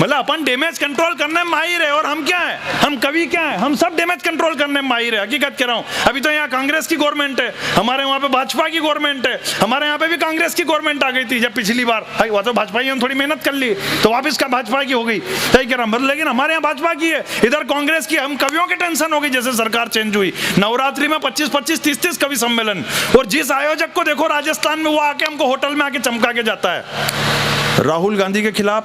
मतलब अपन damage control करने में माहिर है, और हम क्या है, हम कवि क्या है, हम सब डैमेज कंट्रोल करने में माहिर है। हकीकत कह रहा हूँ, अभी तो यहाँ कांग्रेस की गवर्नमेंट है, हमारे वहाँ पे भाजपा की गवर्नमेंट है, हमारे यहाँ पे भी कांग्रेस की गवर्नमेंट आ गई थी जब पिछली बार, वहाँ तो भाजपा हम थोड़ी मेहनत कर ली तो वापस का भाजपा की हो गई, सही कह रहा हूँ, लेकिन हमारे यहाँ भाजपा की है, इधर कांग्रेस की। हम कवियों की टेंशन हो गई जैसे सरकार चेंज हुई, नवरात्रि में 25-25, 30-30 कवि सम्मेलन, और जिस आयोजक को देखो राजस्थान में, वो आके हमको होटल में आके चमका के जाता है राहुल गांधी के खिलाफ।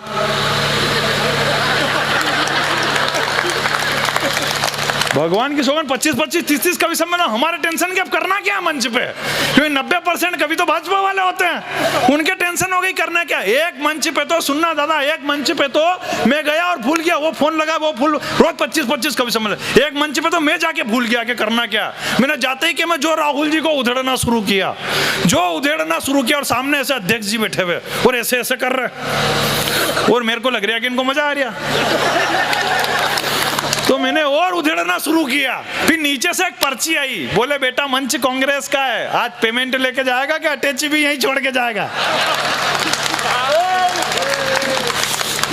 भगवान की सौगंध 25-25, 30-30 कवि सम्मेलन, हमारे टेंशन के अब करना क्या मंच पे, क्योंकि 90% कवि तो भाजपा वाले होते हैं, उनके टेंशन हो गई करना क्या। एक मंच पे तो सुनना दादा, एक मंच पे तो मैं गया और भूल गया, वो फोन लगा, वो फूल रोज 25-25 कवि सम्मेलन, एक मंच पे तो मैं जाके भूल गया कि करना क्या। मैंने जाते ही कि मैं जो राहुल जी को उधेड़ना शुरू किया, और सामने ऐसे अध्यक्ष जी बैठे हुए और ऐसे ऐसे कर रहे, और मेरे को लग रहा कि इनको मजा आ रहा, तो मैंने और उधेड़ना शुरू किया। फिर नीचे से एक पर्ची आई, बोले बेटा मंच कांग्रेस का है, आज पेमेंट लेके जाएगा क्या, अटैची भी यहीं छोड़ के जाएगा।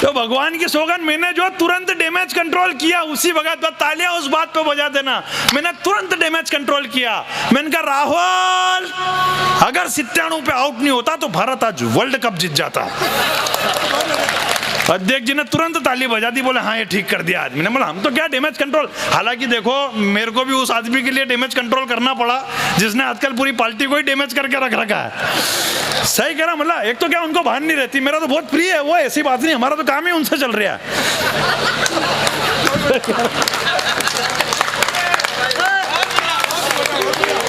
तो भगवान की सौगंध, मैंने जो तुरंत डैमेज कंट्रोल किया उसी वक्त, तालियां उस बात पे बजा देना, मैंने तुरंत डैमेज कंट्रोल किया। मैंने कहा राहुल, अगर 97 पे आउट नहीं होता तो भारत आज वर्ल्ड कप जीत जाता। अध्यक्ष जी ने तुरंत ताली बजा दी, बोले हाँ ये ठीक कर दिया आदमी ने। बोला हम तो क्या डैमेज कंट्रोल, हालांकि देखो मेरे को भी उस आदमी के लिए डैमेज कंट्रोल करना पड़ा जिसने आजकल पूरी पार्टी को ही डैमेज करके रख रखा है, सही कह रहा। मतलब एक तो क्या उनको भान नहीं रहती, मेरा तो बहुत प्रिय है वो, ऐसी बात नहीं, हमारा तो काम ही उनसे चल रहा है।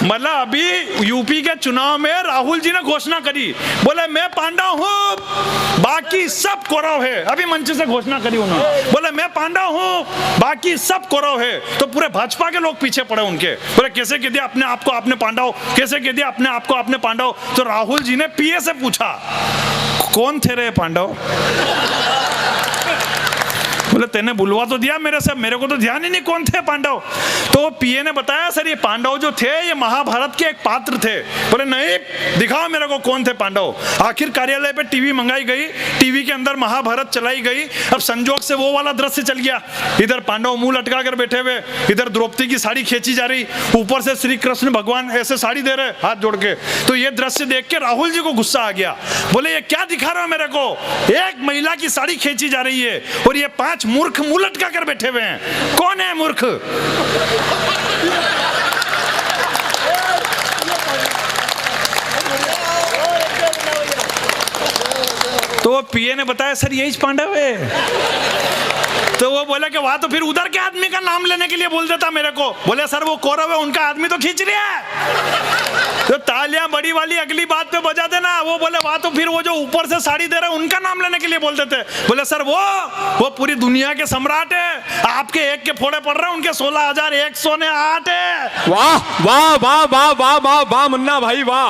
मतलब अभी यूपी के चुनाव में राहुल जी ने घोषणा करी, बोले मैं पांडव हूँ, बाकी सब कौरव है। अभी मंच से घोषणा करी उन्होंने, बोले मैं पांडव हूँ, बाकी सब कौरव है। तो पूरे भाजपा के लोग पीछे पड़े उनके, बोले कैसे कह दिया अपने आप को आपने पांडव, कैसे कह दिया अपने आप को आपने पांडव। तो राहुल जी ने पीए से पूछा कौन थे रे पांडव, बोले तेने बुलवा तो दिया मेरे से, मेरे को तो ध्यान ही नहीं कौन थे पांडव। तो पीए ने बताया सर ये पांडव जो थे ये महाभारत के एक पात्र थे। बोले नहीं दिखाओ मेरे को कौन थे पांडव। आखिर कार्यालय पे टीवी मंगाई गई, टीवी के अंदर महाभारत चलाई गई। अब संजोग से वो वाला दृश्य चल गया, इधर पांडव मुंह लटका कर बैठे हुए, इधर द्रौपदी की साड़ी खींची जा रही, ऊपर से श्री कृष्ण भगवान ऐसे साड़ी दे रहे हाथ जोड़ के। तो ये दृश्य देख के राहुल जी को गुस्सा आ गया, बोले ये क्या दिखा रहे हो मेरे को, एक महिला की साड़ी खींची जा रही है और ये 5 मूर्ख मुंह लटका कर बैठे हुए हैं, कौन है मूर्ख। तो पीए ने बताया सर यही पांडव है। तो वो बोले कि वहां तो फिर उधर के आदमी का नाम लेने के लिए बोल देता मेरे को। बोले सर वो कौरव है, उनका आदमी तो खींच रहा है। तो तालियां बड़ी वाली अगली बात पे बजा देना। वो बोले वहां तो फिर वो जो ऊपर से साड़ी दे रहे हैं उनका नाम लेने के लिए बोल देते। बोले सर वो पूरी दुनिया के सम्राट है, आपके एक के फोड़े पड़ रहे हैं, उनके 16,108 है। वाह वाह वाह वाह वाह वाह वाह मुन्ना भाई वाह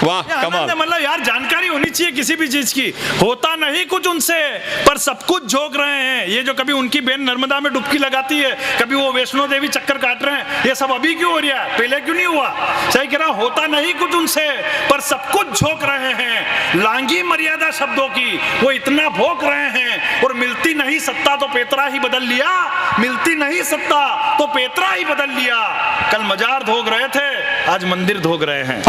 वाह कमाल। मतलब यार जानकारी होनी चाहिए किसी भी चीज की। होता नहीं कुछ उनसे पर सब कुछ झोंक रहे हैं। ये जो कभी उनकी बहन नर्मदा में डुबकी लगाती है, कभी वो वैष्णो देवी चक्कर काट रहे हैं, ये सब अभी क्यों हो रहा है, पहले क्यों नहीं हुआ। सही कह रहा, होता नहीं कुछ उनसे पर सब कुछ झोंक रहे हैं। लांगी मर्यादा शब्दों की वो इतना भोंक रहे हैं। और मिलती नहीं सत्ता तो पेतरा ही बदल लिया, मिलती नहीं सत्ता तो पेतरा ही बदल लिया। कल मजार धोग रहे थे, आज मंदिर धोग रहे हैं।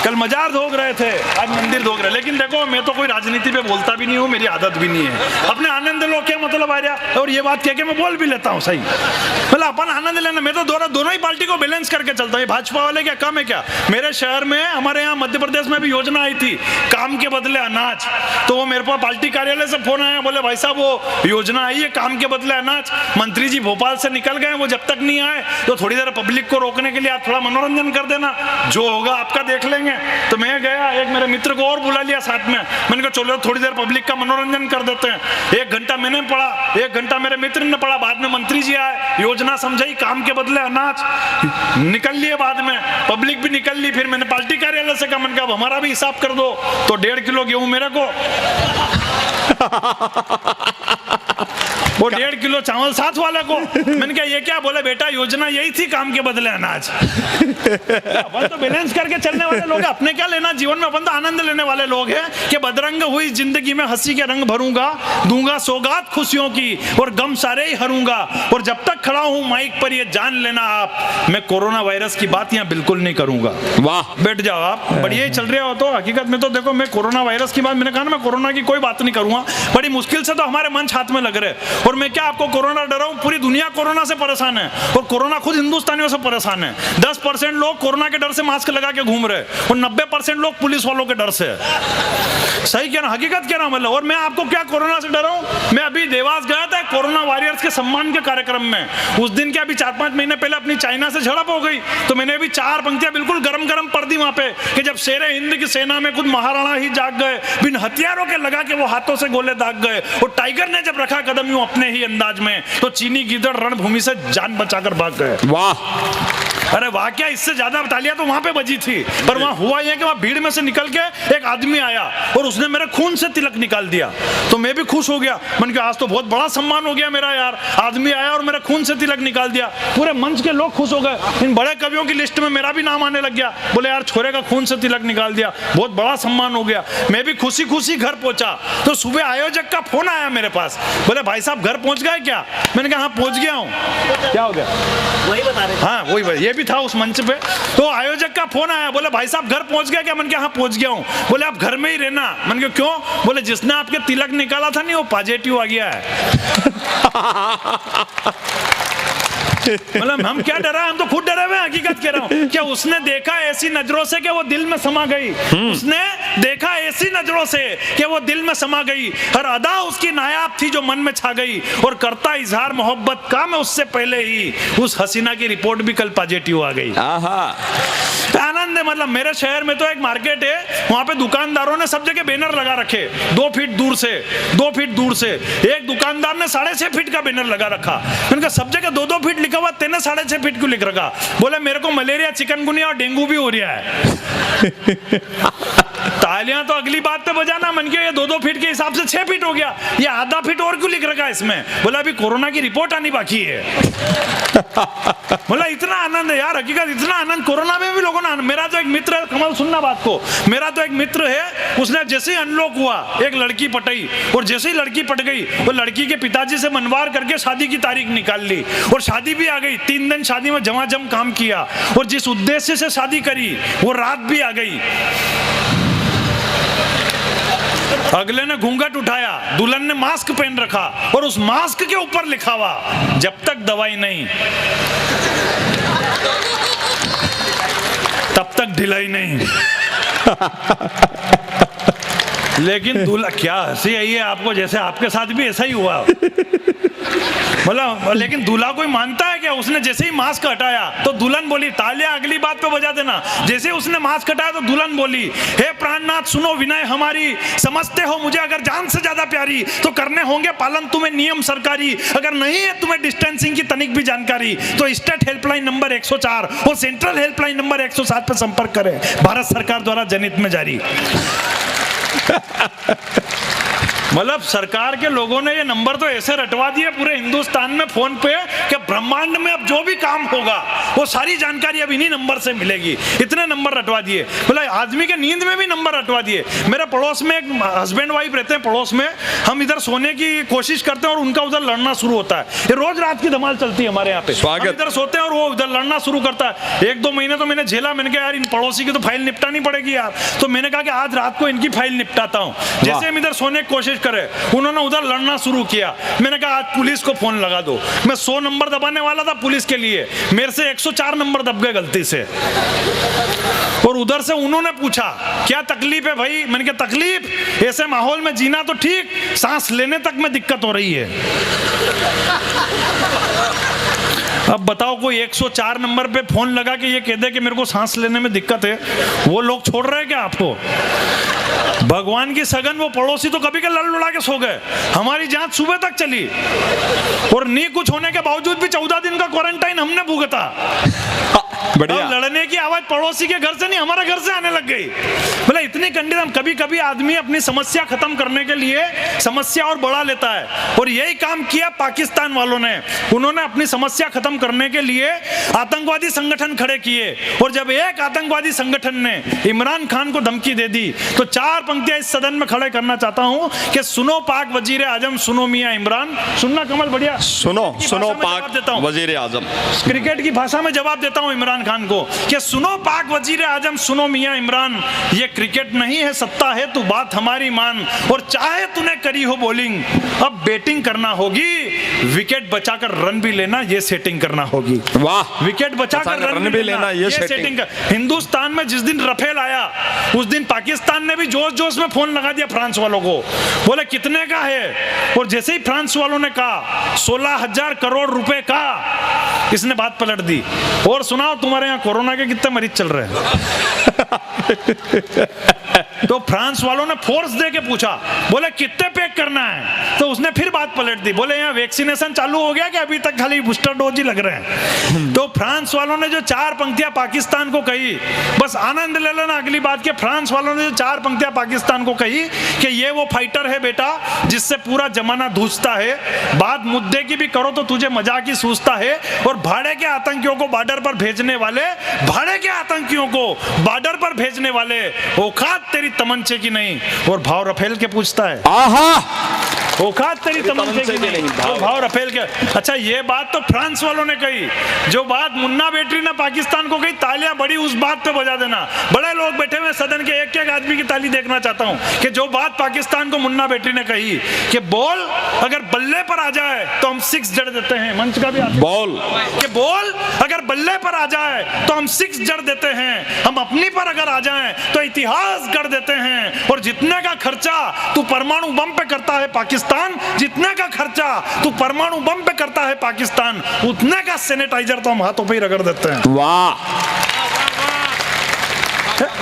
कल मजार धोग रहे थे, आज मंदिर धोग रहे। लेकिन देखो मैं तो कोई राजनीति पे बोलता भी नहीं हूँ, मेरी आदत भी नहीं है। अपने आनंद लो क्या मतलब आ रहा, और ये बात कह के मैं बोल भी लेता हूँ सही। मतलब अपन आनंद लेना, मैं तो दोनों ही पार्टी को बैलेंस करके चलता हूँ। भाजपा वाले क्या कम है क्या। मेरे शहर में हमारे यहाँ मध्य प्रदेश में भी योजना आई थी काम के बदले अनाज। तो वो मेरे पास पार्टी कार्यालय से फोन आया, बोले भाई साहब वो योजना आई है काम के बदले अनाज, मंत्री जी भोपाल से निकल गए, वो जब तक नहीं आए तो थोड़ी देर पब्लिक को रोकने के लिए आप थोड़ा मनोरंजन कर देना, जो होगा आपका देख लेंगे। तो मैं गया, एक मेरे मित्र को और बुला लिया साथ में। मैंने कहा चलो थोड़ी देर पब्लिक का मनोरंजन कर देते हैं। 1 घंटा मैंने पढ़ा, 1 घंटा मेरे मित्र ने पढ़ा। बाद में मंत्री जी आए, योजना समझाई, काम के बदले अनाज, निकल लिए। बाद में पब्लिक भी निकल ली। फिर मैंने पार्टी कार्यालय से कहा, मैंने कहा हमारा भी हिसाब कर दो। तो 1.5 किलो गेहूं मेरे को वो 1.5 किलो चावल साथ वाले को। मैंने कहा ये क्या? बोले बेटा योजना यही थी, काम के बदले अनाज। अपन तो बैलेंस करके चलने वाले लोग हैं, अपने क्या लेना जीवन में, अपन तो आनंद लेने वाले लोग हैं कि बदरंग हुई जिंदगी में हंसी के रंग भरूंगा, दूंगा सौगात खुशियों की और गम सारे ही हरूंगा। और जब तक खड़ा हूं माइक पर ये जान लेना आप, मैं कोरोना वायरस की बात यहाँ बिल्कुल नहीं करूंगा। वाह, बैठ जाओ आप, बढ़िया ही चल रहे हो। तो हकीकत में तो देखो, मैं कोरोना वायरस की बात, मैंने कहा ना मैं कोरोना की कोई बात नहीं करूंगा। बड़ी मुश्किल से तो हमारे मंच हाथ में लग रहे, और मैं क्या आपको कोरोना डराऊं? पूरी दुनिया कोरोना से परेशान है और कोरोना खुद हिंदुस्तानियों से परेशान है। 10% लोग कोरोना के डर से मास्क लगा के घूम रहे और 90% लोग पुलिस वालों के डर से। सही क्या ना, हकीकत क्या ना मतलब। और मैं आपको क्या कोरोना से डराऊं? मैं अभी देवास गया था कोरोना वॉरियर्स के सम्मान के कार्यक्रम में। उस दिन के अभी 4-5 महीने पहले अपनी चाइना से झड़प हो गई, तो मैंने भी 4 पंक्तियां बिल्कुल गरम गरम पढ़ दी वहां पे कि जब शेरे हिंद की सेना में खुद महाराणा ही जाग गए, बिन हथियारों के लगा के वो हाथों से गोले दाग गए, और टाइगर ने जब रखा कदम यूं अपने ही अंदाज में, तो चीनी गीदड़ रणभूमि से जान बचाकर भाग गए। वाह। अरे वाह, क्या इससे ज्यादा तालियां तो वहां पे बजी थी। पर वहां हुआ यह कि वहां भीड़ में से निकल के एक आदमी आया और उसने मेरे खून से तिलक निकाल दिया, तो मैं भी खुश हो गया। मैंने कहा आज तो बहुत बड़ा सम्मान हो गया मेरा यार, आदमी आया और मेरे खून से तिलक निकाल दिया। पूरे मंच के लोग खुश हो गए। इन बड़े कवियों की लिस्ट में मेरा भी नाम आने लग गया। बोले यार छोरे का खून से तिलक निकाल दिया, बहुत बड़ा सम्मान हो गया। मैं भी खुशी खुशी घर पहुंचा, तो सुबह आयोजक का फोन आया मेरे पास। बोले भाई साहब घर पहुंच गए क्या? मैंने कहा हाँ पहुंच गया हूँ। क्या हो गया? वही बता रहे। हाँ वही, ये भी था उस मंच पे। तो आयोजक का फोन आया, बोले भाई साहब घर पहुंच गया क्या? मैंने कहा हाँ पहुंच गया हूँ। बोले आप घर में ही रहना। मैंने कहा क्यों? बोले जिसने आपके तिलक निकाला था नहीं वो पॉजिटिव आ गया है। मतलब हम क्या डरा, हम तो खुद डरे हुए। हकीकत कह रहा हूँ, क्या उसने देखा ऐसी नजरों से कि वो दिल में समा गई। उसने देखा ऐसी नजरों से कि वो दिल में समा गई। हर अदा उसकी नायाब थी जो मन में छा गई, और करता इजहार मोहब्बत का मैं उससे पहले ही। उस हसीना की रिपोर्ट भी कल पॉजिटिव आ गई। आनंद है। मतलब मेरे शहर में तो एक मार्केट है, वहां पे दुकानदारों ने सब जगह बैनर लगा रखे 2 फीट दूर से 2 फीट दूर से। एक दुकानदार ने 6.5 फीट का बैनर लगा रखा। मैंने कहा सब जगह 2-2 फीट लिखा हुआ, तेने 6.5 फीट क्यों लिख रखा? बोले मेरे को मलेरिया, चिकनगुनिया और डेंगू भी हो रहा है। तालियां तो अगली बात पे बजाना। मन के ये 2-2 फीट के हिसाब से 6 फीट हो गया, ये आधा फीट और क्यों लिख रखा है इसमें? बोला अभी कोरोना की रिपोर्ट आनी बाकी है। बोला इतना आनंद है यार, हकीकत इतना आनंद कोरोना में भी लोगों ने। मेरा तो एक मित्र है, कमाल सुनना बात को, मेरा तो एक मित्र है, उसने जैसे ही अनलॉक हुआ एक लड़की पटाई, और जैसे ही लड़की पट गई वो लड़की के पिताजी से मनवार करके शादी की तारीख निकाल ली, और शादी भी आ गई। 3 दिन शादी में झमाझम काम किया, और जिस उद्देश्य से शादी करी वो रात भी आ गई। अगले ने घूंघट उठाया, दुल्हन ने मास्क पहन रखा, और उस मास्क के ऊपर लिखा हुआ जब तक दवाई नहीं तब तक ढिलाई नहीं। लेकिन दूल्हा, क्या हंसी आई है आपको, जैसे आपके साथ भी ऐसा ही हुआ। मतलब लेकिन दूल्हा कोई मानता है क्या? उसने जैसे ही मास्क हटाया तो दुल्हन बोली, तालियां अगली बात पे बजा देना। जैसे उसने मास्क हटाया तो दुल्हन बोली, हे प्राणनाथ सुनो विनय हमारी, समझते हो मुझे अगर जान से ज्यादा प्यारी, तो करने होंगे पालन तुम्हें नियम सरकारी। अगर नहीं है तुम्हें डिस्टेंसिंग की तनिक भी जानकारी, तो स्टेट हेल्पलाइन नंबर 104 और सेंट्रल हेल्पलाइन नंबर 107 पर संपर्क करें, भारत सरकार द्वारा जनहित में जारी। मतलब सरकार के लोगों ने ये नंबर तो ऐसे रटवा दिए पूरे हिंदुस्तान में फोन पे कि ब्रह्मांड में अब जो भी काम होगा वो सारी जानकारी अब इन्हीं नंबर से मिलेगी। इतने नंबर रटवा दिए, मतलब आदमी के नींद में भी नंबर रटवा दिए। मेरे पड़ोस में एक हस्बैंड वाइफ रहते हैं पड़ोस में, हम इधर सोने की कोशिश करते हैं और उनका उधर लड़ना शुरू होता है। ये रोज रात की धमाल चलती है हमारे यहाँ पे। हम इधर सोते हैं और वो उधर लड़ना शुरू करता है। 1-2 महीने तो मैंने झेला, मैंने कहा यार इन पड़ोसी की तो फाइल निपटानी पड़ेगी यार। तो मैंने कहा कि आज रात को इनकी फाइल निपटाता हूँ। जैसे हम इधर सोने की कोशिश करे, उन्होंने उधर लड़ना शुरू किया। मैंने कहा आज पुलिस को फोन लगा दो। मैं 100 नंबर दबाने वाला था पुलिस के लिए, मेरे से 104 नंबर दब गए गलती से। और उधर से उन्होंने पूछा क्या तकलीफ है भाई? मैंने कहा तकलीफ, ऐसे माहौल में जीना तो ठीक, सांस लेने तक में दिक्कत हो रही है। अब बताओ कोई 104 नंबर पे फोन लगा के ये कह दे कि मेरे को सांस लेने में दिक्कत है, वो लोग छोड़ रहे हैं क्या आपको? भगवान की सगन, वो पड़ोसी तो कभी के लड़ लुड़ा के सो गए। हमारी जांच सुबह तक चली और नहीं कुछ होने के बावजूद भी 14 दिन का क्वारंटाइन हमने भुगता। बढ़िया। अब लड़ने की आवाज पड़ोसी के घर से नहीं, हमारे घर से आने लग गई। बोले इतनी कंडीशन, कभी कभी आदमी अपनी समस्या खत्म करने के लिए समस्या और बढ़ा लेता है, और यही काम किया पाकिस्तान वालों ने। उन्होंने अपनी समस्या खत्म करने के लिए आतंकवादी संगठन खड़े किए, और जब एक आतंकवादी संगठन ने इमरान खान को धमकी दे दी तो 4 पंक्तियां इस सदन में खड़े करना चाहता हूं कि सुनो पाक वजीर आजम, सुनो मियां इमरान। सुनना कमल, बढ़िया सुनो पाक वजीर आजम। क्रिकेट की भाषा में जवाब देता हूं इमरान खान को कि सुनो पाक वजीर आजम, सुनो मियां इमरान, ये क्रिकेट नहीं है, सत्ता है, तू बात हमारी मान, और चाहे तूने करी हो बॉलिंग, अब बैटिंग करना होगी, विकेट बचाकर रन भी लेना, ये सेटिंग करना होगी। वाह, विकेट बचाकर रन भी लेना, ये सेटिंग। हिंदुस्तान में जिस दिन रफेल आया उस दिन पाकिस्तान ने भी जोश जोश में फोन लगा दिया फ्रांस वालों को, बोले कितने का है, और जैसे ही फ्रांस वालों ने कहा 16,000 करोड़ रुपए का, इसने बात पलट दी। और सुनाओ तुम्हारे यहाँ कोरोना के कितने मरीज चल रहे हैं? तो फ्रांस वालों ने फोर्स दे के पूछा, बोले कितने पैक करना है, तो उसने फिर बात पलट दी, बोले यहाँ वैक्सीनेशन चालू हो गया कि अभी तक खाली बूस्टर डोज ही लग रहे हैं। तो फ्रांस वालों ने जो 4 पंक्तियां पाकिस्तान को कही, बस आनंद ले लेना अगली बात के, फ्रांस वालों ने जो 4 पंक्तियां पाकिस्तान को कही कि ये वो फाइटर है बेटा जिससे पूरा जमाना धूसता है, बात मुद्दे की भी करो तो तुझे मजाक ही सूझता है, और भाड़े के आतंकियों को बॉर्डर पर भेजने वाले, भाड़े के आतंकियों को बॉर्डर पर भेजने वाले, औकात तेरी तमंचे की नहीं, और भाव रफेल के पूछता है। औकात तेरी तमंचे की नहीं, भाव रफेल के। अच्छा, ये बात तो फ्रांस वालों ने कही, जो बात मुन्ना बेटरी ने पाकिस्तान को कही, तालियां बड़ी उस बात पे बजा देना। बड़े लोग बैठे हुए सदन के, एक एक आदमी की ताली देखना चाहता हूं कि जो बात पाकिस्तान को मुन्ना बेटरी ने कही कि बॉल अगर बल्ले पर आ जाए तो हम 6 जड़ देते हैं, मंच का भी बॉल कि बॉल अगर बल्ले पर आ जाए तो हम 6 जड़ देते हैं, हम अपनी पर अगर आ जाए तो इतिहास गढ़ देते हैं, और जितने का खर्चा तू परमाणु बम पे करता है पाकिस्तान, जितने का खर्चा तू परमाणु बम पे करता है पाकिस्तान, उतने का सैनिटाइजर तो हम हाथों पे ही रगड़ देते हैं। वाह,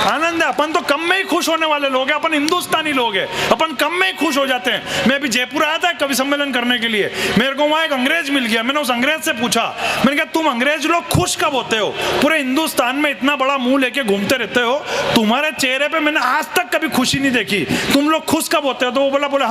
आनंद है। अपन तो कम में ही खुश होने वाले लोग हैं, अपन हिंदुस्तानी लोग हैं, अपन कम में ही खुश हो जाते हैं। मैं अभी जयपुर आया था कवि सम्मेलन करने के लिए, मेरे को वहां एक अंग्रेज मिल गया, मैंने उस अंग्रेज से पूछा, मैंने कहा तुम अंग्रेज लोग खुश कब होते हो, पूरे हिंदुस्तान में इतना बड़ा मुंह लेके घूमते रहते हो, तुम्हारे चेहरे पे मैंने आज तक कभी खुशी नहीं देखी, तुम लोग खुश कब होते हो? तो वो बोला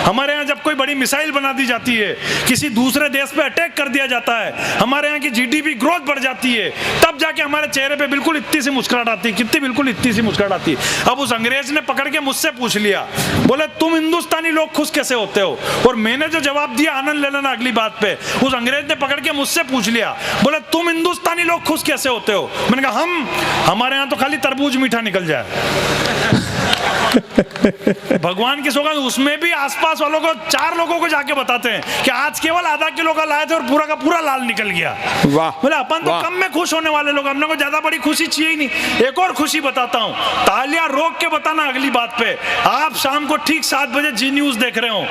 हमारे यहाँ जब कोई बड़ी मिसाइल बना दी जाती है, किसी दूसरे देश पे अटैक कर दिया जाता है, हमारे यहाँ की GDP ग्रोथ बढ़ जाती है, तब जाके हमारे चेहरे पे बिल्कुल इतनी सी मुस्कुराहट आती है, कितनी बिल्कुल इतनी सी मुस्कुराहट आती है। अब उस अंग्रेज ने पकड़ के मुझसे पूछ लिया, बोले तुम हिंदुस्तानी लोग खुश कैसे होते हो? और मैंने जो जवाब दिया, आनंद ले लेना अगली बात पे, उस अंग्रेज ने पकड़ के मुझसे पूछ लिया, बोले तुम हिंदुस्तानी लोग खुश कैसे होते हो? मैंने कहा हमारे यहाँ तो खाली तरबूज मीठा निकल जाए। भगवान की सौगात, उसमें भी आसपास वालों को 4 लोगों को जाके बताते हैं कि आज केवल आधा किलो का लाए थे और पूरा का पूरा लाल निकल गया। वाह, बोले अपन तो कम में खुश होने वाले लोग, हमने को ज्यादा बड़ी खुशी चाहिए ही नहीं। एक और खुशी बताता हूँ, तालियां रोक के बताना अगली बात पे। आप शाम को ठीक 7 बजे जी न्यूज देख रहे हो,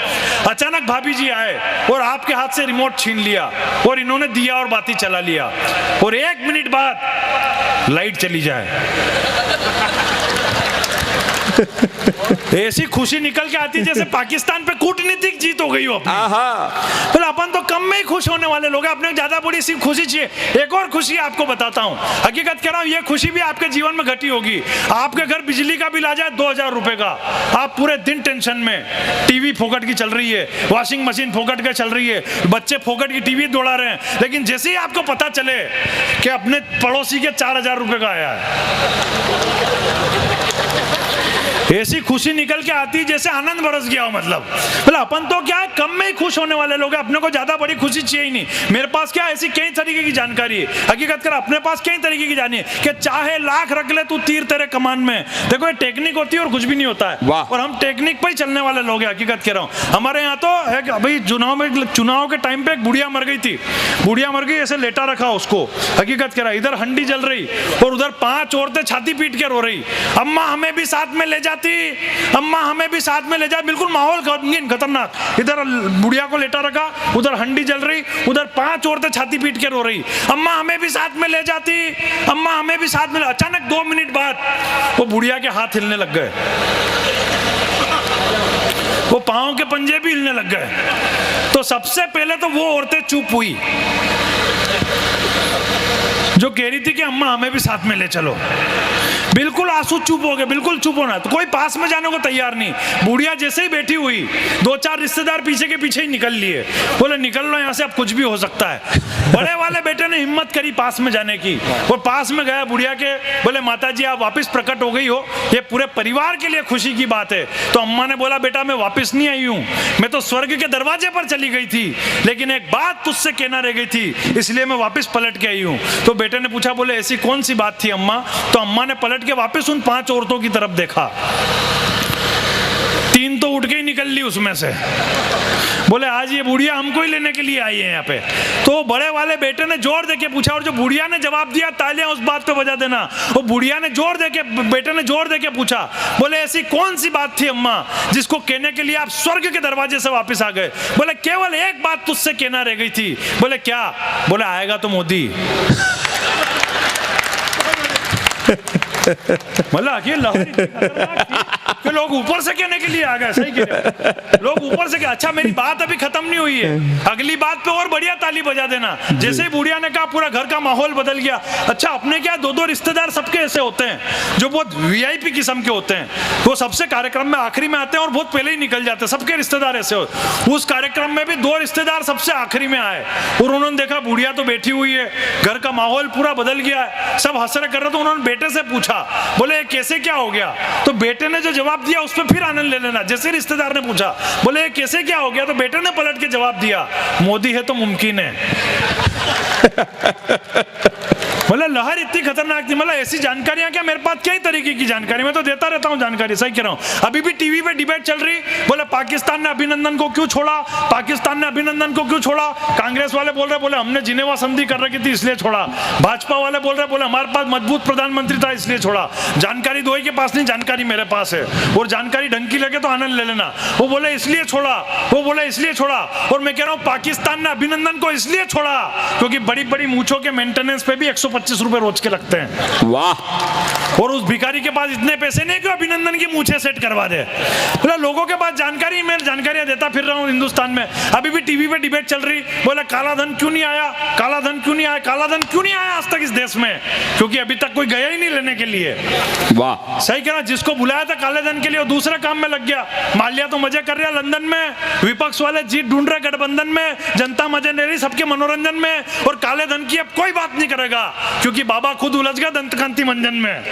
अचानक भाभी जी आए और आपके हाथ से रिमोट छीन लिया और इन्होंने दिया और बाती चला लिया, और 1 मिनट बाद लाइट चली जाए। ऐसी खुशी निकल के आती जैसे पाकिस्तान पे कूटनीतिक जीत हो गई हो अपनी। तो अपन तो कम में ही खुश होने वाले लोग हैं, अपने ज्यादा बड़ी सी खुशी चाहिए। एक और खुशी आपको बताता हूँ, हकीकत कह रहा हूँ, ये खुशी भी आपके जीवन में घटी होगी। आपके घर बिजली का बिल आ जाए 2000 रुपए का, आप पूरे दिन टेंशन में, टीवी फोकट की चल रही है, वॉशिंग मशीन फोकट की चल रही है, बच्चे फोकट की टीवी दौड़ा रहे हैं, लेकिन जैसे ही आपको पता चले कि अपने पड़ोसी के 4000 रुपए का आया है, ऐसी खुशी निकल के आती जैसे आनंद बरस गया हो। मतलब अपन तो क्या है, कम में ही खुश होने वाले लोग हैं, अपने को ज्यादा बड़ी खुशी चाहिए ही नहीं। मेरे पास क्या ऐसी कई तरीके की जानकारी है, हकीकत कर अपने पास कई तरीके की जानी है कि चाहे लाख रख ले तू तीर तेरे कमान में। देखो ये टेक्निक होती है और कुछ भी नहीं होता है, और हम टेक्निक पे ही चलने वाले लोग हैं। हकीकत कह रहा हूँ, हमारे यहाँ तो अभी चुनाव के टाइम पे एक बुढ़िया मर गई थी, बुढ़िया मर गई, ऐसे लेटा रखा उसको। हकीकत कह रहा, इधर हंडी जल रही और उधर 5 औरतें छाती पीट के रो रही, अम्मा हमें भी साथ में ले जाती, अम्मा हमें भी साथ में ले जा। बिल्कुल माहौल खतरनाक, इधर बुढ़िया को लेटा रखा, उधर हंडी जल रही, उधर 5 औरतें छाती पीट के रो रही, अम्मा हमें भी साथ में ले जाती, अम्मा हमें भी साथ में। अचानक 2 मिनट बाद वो बुढ़िया के हाथ हिलने लग गए, वो पांव के पंजे भी हिलने लग गए। तो सबसे पहले तो वो औरतें चुप हुई, जो कह रही थी कि अम्मा हमें भी साथ में ले चलो। बिल्कुल आंसू चुप हो गए, बिल्कुल चुप होना, तो कोई पास में जाने को तैयार नहीं। बुढ़िया जैसे ही बैठी हुई, 2-4 रिश्तेदार पीछे के पीछे ही निकल लिए, बोले निकल लो यहाँ से, अब कुछ भी हो सकता है। बड़े वाले बेटे ने हिम्मत करी पास में जाने की, और पास में गया बुढ़िया के, बोले माता जी आप वापस प्रकट हो गई हो, ये पूरे परिवार के लिए खुशी की बात है। तो अम्मा ने बोला बेटा मैं वापस नहीं आई हूँ, मैं तो स्वर्ग के दरवाजे पर चली गई थी, लेकिन एक बात तुझसे कहना रह गई थी, इसलिए मैं वापस पलट के आई हूँ। तो बेटे ने पूछा, बोले ऐसी कौन सी बात थी अम्मा? तो अम्मा ने पलट के वापस उन 5 औरतों की तरफ देखा, 3 तो उठ के ही निकल ली उसमें से। बोले आज ये बुढ़िया हमको ही लेने के लिए आई है यहाँ पे। तो बड़े वाले बेटे ने जोर देके पूछा, और जो बुढ़िया ने जवाब दिया, तालियां उस बात पे बजा देना। वो बुढ़िया ने जोर देके, बेटे ने जोर देके पूछा, बोले ऐसी कौन सी बात थी अम्मा जिसको कहने के लिए आप स्वर्ग के दरवाजे से वापस आ गए? बोले केवल एक बात तुझसे कहना रह गई थी। बोले क्या? बोले आएगा तो मोदी। मतलब कि लोग ऊपर से कहने के लिए आ गए, सही कह लोग ऊपर से। अच्छा मेरी बात अभी खत्म नहीं हुई है, अगली बात पे और बढ़िया ताली बजा देना। जैसे ही बुढ़िया ने कहा, पूरा घर का माहौल बदल गया। अच्छा अपने क्या 2-2 रिश्तेदार सबके ऐसे होते हैं जो बहुत वीआईपी किस्म के होते हैं, वो सबसे कार्यक्रम में आखिरी में आते हैं और बहुत पहले ही निकल जाते हैं, सबके रिश्तेदार ऐसे होते। उस कार्यक्रम में भी 2 रिश्तेदार सबसे आखिरी में आए, और उन्होंने देखा बुढ़िया तो बैठी हुई है, घर का माहौल पूरा बदल गया है, सब हंस रहे कर रहे। तो उन्होंने बेटे से पूछा, बोले कैसे क्या हो गया? तो बेटे ने जो जवाब दिया उस पर फिर आनंद ले लेना। जैसे रिश्तेदार ने पूछा, बोले कैसे क्या हो गया? तो बेटे ने पलट के जवाब दिया, मोदी है तो मुमकिन है। मतलब लहर इतनी खतरनाक थी। मतलब ऐसी जानकारियां क्या मेरे पास, कई तरीके की जानकारी, मैं तो देता रहता हूं जानकारी, सही कह रहा हूं। अभी भी टीवी पे डिबेट चल रही, बोले पाकिस्तान ने अभिनंदन को क्यों छोड़ा, पाकिस्तान ने अभिनंदन को क्यों छोड़ा। कांग्रेस वाले बोल रहे, बोले हमने जिनेवा संधि कर रखी थी इसलिए छोड़ा। भाजपा वाले बोल रहे, बोले हमारे पास मजबूत प्रधानमंत्री था इसलिए छोड़ा। जानकारी दो ही के पास नहीं, जानकारी मेरे पास है, और जानकारी ढंग की लगे तो आनंद ले लेना। वो बोले इसलिए छोड़ा, वो बोले इसलिए छोड़ा, और मैं कह रहा हूं पाकिस्तान ने अभिनंदन को इसलिए छोड़ा क्योंकि बड़ी बड़ी मूंछों के मेंटेनेंस पे भी 125 रुपए रोज के लगते हैं। वाह। और उस भिखारी के पास इतने पैसे नहीं कि अभिनंदन की मूंछें सेट करवा दे। बोला लोगों के पास जानकारी, मैं जानकारियां देता फिर रहा हूं हिंदुस्तान में। अभी भी टीवी पे डिबेट चल रही, बोला काला धन क्यों नहीं आया, काला धन क्यों नहीं आया, काला धन क्यों नहीं आया आज तक इस देश में? क्योंकि अभी तक कोई गया ही नहीं लेने के लिए। वाह, सही कह रहा। जिसको बुलाया था काले धन के लिए वो दूसरे काम में लग गया। माल्या तो मजे कर रहा लंदन में, विपक्ष वाले जीत ढूंढ रहे गठबंधन में, जनता मजे ले रही सबके मनोरंजन में, और काले धन की अब कोई बात नहीं करेगा क्योंकि बाबा खुद उलझ गया दंतकांति मंजन में।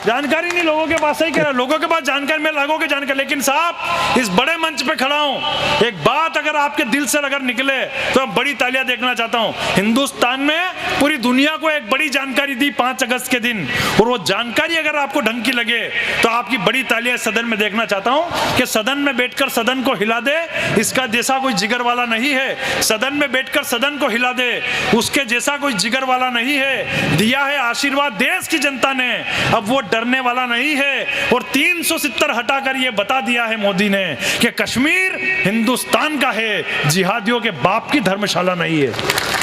जानकारी नहीं लोगों के पास, सही कह रहा, लोगों के पास जानकारी में लागों के जानकारी। लेकिन साहब इस बड़े मंच पे खड़ा हूं, एक बात अगर आपके दिल से अगर निकले तो मैं बड़ी तालियां देखना चाहता हूं। हिंदुस्तान में पूरी दुनिया को एक बड़ी जानकारी दी 5 अगस्त के दिन, और वो जानकारी अगर आपको ढंग की लगे तो आपकी बड़ी तालियां सदन में देखना चाहता हूं कि सदन में बैठकर सदन को हिला दे, इसका जैसा कोई जिगर वाला नहीं है। सदन में बैठकर सदन को हिला दे, उसके जैसा कोई जिगर वाला नहीं है। दिया है आशीर्वाद देश की जनता ने, अब वो डरने वाला नहीं है। और 370 हटाकर ये बता दिया है मोदी ने कि कश्मीर हिंदुस्तान का है, जिहादियों के बाप की धर्मशाला नहीं है।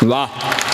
वाह।